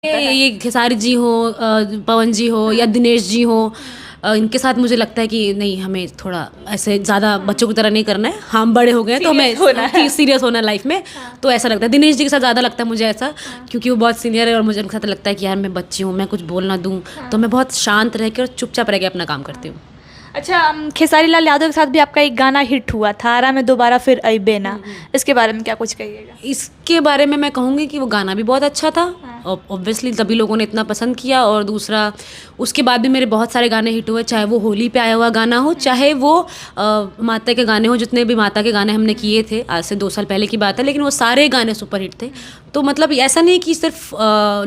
ये खेसारी जी हो, पवन जी हो या दिनेश जी हो, इनके साथ मुझे लगता है कि नहीं, हमें थोड़ा ऐसे ज़्यादा बच्चों की तरह नहीं करना है। हम बड़े हो गए हैं तो हमें सीरियस होना है लाइफ में। तो ऐसा लगता है दिनेश जी के साथ ज़्यादा लगता है मुझे ऐसा, क्योंकि वो बहुत सीनियर है और मुझे उनके साथ लगता है कि यार मैं बच्ची हूँ, मैं कुछ बोल ना दूँ, तो मैं बहुत शांत रह के और चुपचाप रह के अपना काम करती हूँ। अच्छा, खेसारी लाल यादव के साथ भी आपका एक गाना हिट हुआ था, आरा में दोबारा फिर अइबे ना, इसके बारे में क्या कुछ कहिएगा? इसके बारे में मैं कहूँगी कि वो गाना भी बहुत अच्छा था, ऑब्वियसली तभी लोगों ने इतना पसंद किया। और दूसरा, उसके बाद भी मेरे बहुत सारे गाने हिट हुए, चाहे वो होली पे आया हुआ गाना हो, चाहे वो माता के गाने हो। जितने भी माता के गाने हमने किए थे, आज से 2 साल पहले की बात है, लेकिन वो सारे गाने सुपर हिट थे। तो मतलब ऐसा नहीं कि सिर्फ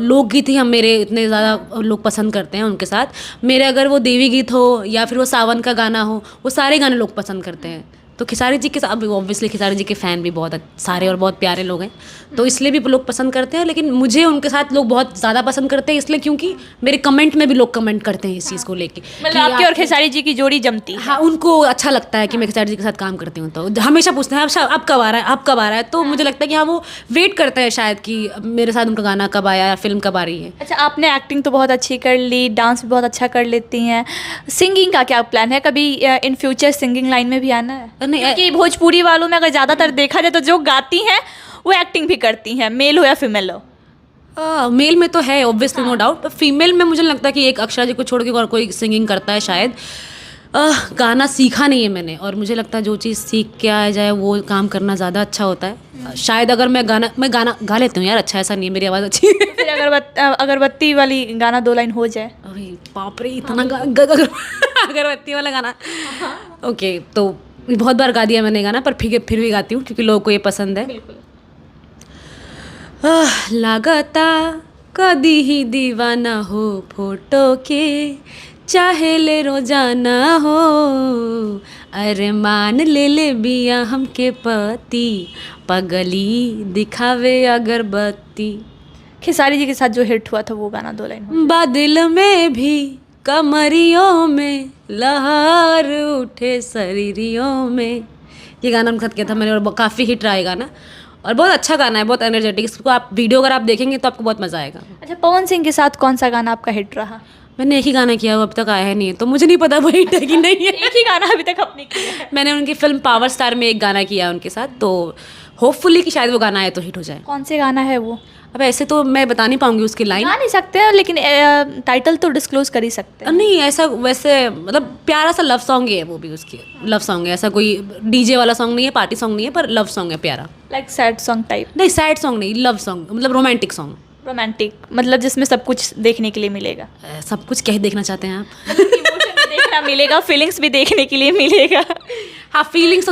लोकगीत ही हम मेरे इतने ज़्यादा लोग पसंद करते हैं उनके साथ। मेरे अगर वो देवी गीत हो या फिर वो सावन का गाना हो, वो सारे गाने लोग पसंद करते हैं। तो खेसारी जी के साथ ऑब्वियसली खेसारी जी के फ़ैन भी बहुत सारे और बहुत प्यारे लोग हैं, तो इसलिए भी लोग पसंद करते हैं। लेकिन मुझे उनके साथ लोग बहुत ज़्यादा पसंद करते हैं इसलिए क्योंकि मेरे कमेंट में भी लोग कमेंट करते हैं इस चीज़ को लेके, मतलब आपके और खेसारी जी की जोड़ी जमती है। हाँ, उनको अच्छा लगता है कि मैं खेसारी जी के साथ काम करती हूँ, तो हमेशा पूछते हैं अब कब आ रहा है, अब कब आ रहा है। तो मुझे लगता है कि हाँ, वो वेट करते हैं शायद कि मेरे साथ उनका गाना कब आया या फिल्म कब आ रही है। अच्छा, आपने एक्टिंग तो बहुत अच्छी कर ली, डांस भी बहुत अच्छा कर लेती हैं, सिंगिंग का क्या प्लान है? कभी इन फ्यूचर सिंगिंग लाइन में भी आना है? नहीं, क्योंकि भोजपुरी वालों में अगर ज़्यादातर देखा जाए तो जो गाती हैं वो एक्टिंग भी करती हैं, मेल हो या फीमेल हो। मेल में तो है ऑब्वियसली, नो डाउट। फीमेल में मुझे लगता है कि एक अक्षरा जी को छोड़ के और कोई सिंगिंग करता है शायद। गाना सीखा नहीं है मैंने, और मुझे लगता है जो चीज़ सीख के आ जाए वो काम करना ज़्यादा अच्छा होता है। शायद अगर मैं गाना गा लेती हूँ यार, अच्छा, ऐसा नहीं है, मेरी आवाज़ अच्छी है। फिर अगरबत्ती वाली गाना 2 लाइन हो जाए। अरे बाप रे, इतना अगरबत्ती वाला गाना। ओके, तो बहुत बार गा दिया मैंने गाना, पर फिर भी गाती हूँ क्योंकि लोगों को ये पसंद है। लागता कदी ही दीवाना हो फोटो के, चाहे ले रोजाना हो, अरे मान ले बिया हमके पति, पगली दिखावे अगरबत्ती। खेसारी जी के साथ जो हिट हुआ था वो गाना 2 लाइन हो। बादल में भी कमरियों में लहर उठे शरीरियों में, ये गाना उनके साथ किया था मैंने, और काफ़ी हिट रहा है गाना, और बहुत अच्छा गाना है, बहुत एनर्जेटिक। इसको आप वीडियो अगर आप देखेंगे तो आपको बहुत मज़ा आएगा। अच्छा, पवन सिंह के साथ कौन सा गाना आपका हिट रहा? मैंने एक ही गाना किया, वो अब तक आया है नहीं, तो मुझे नहीं पता वो हिट है कि नहीं है। एक ही गाना अभी तक आपने किया है। मैंने उनकी फिल्म पावर स्टार में एक गाना किया उनके साथ, तो होपफुली कि शायद वो गाना आए तो हिट हो जाए। कौन से गाना है वो? अब ऐसे तो मैं बता नहीं पाऊंगी उसकी लाइन, गा नहीं सकते हैं, लेकिन टाइटल तो डिस्क्लोज कर ही सकते हैं। नहीं ऐसा वैसे मतलब प्यारा सा लव सॉन्ग ही है वो भी, उसकी लव सॉन्ग है, ऐसा कोई डीजे वाला सॉन्ग नहीं है, पार्टी सॉन्ग नहीं है, पर लव सॉन्ग है प्यारा। Like sad song type? नहीं, सैड सॉन्ग नहीं, लव सॉन्ग, मतलब रोमांटिक सॉन्ग। रोमांटिक मतलब जिसमें सब कुछ देखने के लिए मिलेगा। सब कुछ क्या ही देखना चाहते हैं आप? इमोशन भी देखना मिलेगा, फीलिंग्स भी देखने के लिए मिलेगा। हाँ, फीलिंग्स